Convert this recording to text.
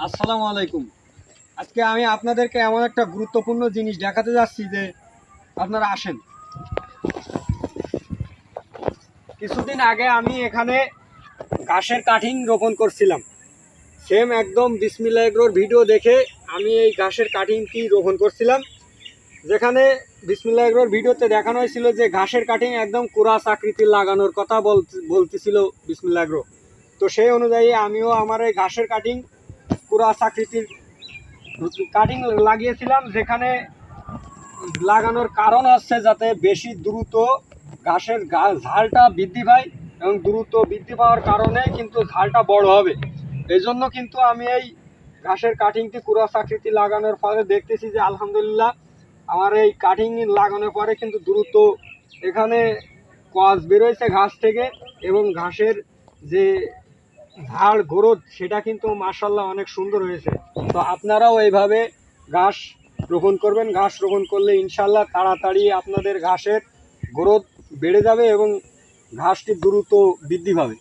আসসালামু আলাইকুম। আজকে আমি আপনাদেরকে এমন একটা গুরুত্বপূর্ণ জিনিস দেখাতে যাচ্ছি যে আপনারা আসেন। কিছুদিন আগে আমি এখানে ঘাসের কাটিং রোপণ করছিলাম। সেম একদম বিসমিল্লাহ এগ্রোর ভিডিও দেখে আমি এই ঘাসের কাটিংটি রোপণ করছিলাম, যেখানে বিসমিল্লাহ এগ্রোর ভিডিওতে দেখানো হয়েছিল যে ঘাসের কাটিং একদম কুরাস আকৃতির লাগানোর কথা বলতেছিল বিসমিল্লাহ এগ্রো। তো সেই অনুযায়ী আমিও আমার এই ঘাসের কাটিং কুরাস আকৃতির কাটিং লাগিয়েছিলাম, যেখানে লাগানোর কারণ হচ্ছে যাতে বেশি দ্রুত ঘাসের ঝালটা বৃদ্ধি পায় এবং দ্রুত বৃদ্ধি পাওয়ার কারণে কিন্তু ঝালটা বড় হবে। এই জন্য কিন্তু আমি এই ঘাসের কাটিংটি কুরাস আকৃতি লাগানোর ফলে দেখতেছি যে আলহামদুলিল্লাহ আমার এই কাটিং লাগানোর পরে কিন্তু দ্রুত এখানে কস বেরোয়েছে ঘাস থেকে, এবং ঘাসের যে ঝাড় গ্রোথ সেটা কিন্তু মাশাআল্লাহ অনেক সুন্দর হয়েছে। তো আপনারাও এইভাবে ঘাস রোপণ করবেন। ঘাস রোপণ করলে ইনশাআল্লাহ তাড়াতাড়ি আপনাদের ঘাসের গ্রোথ বেড়ে যাবে এবং ঘাসটি দ্রুত বৃদ্ধি পাবে।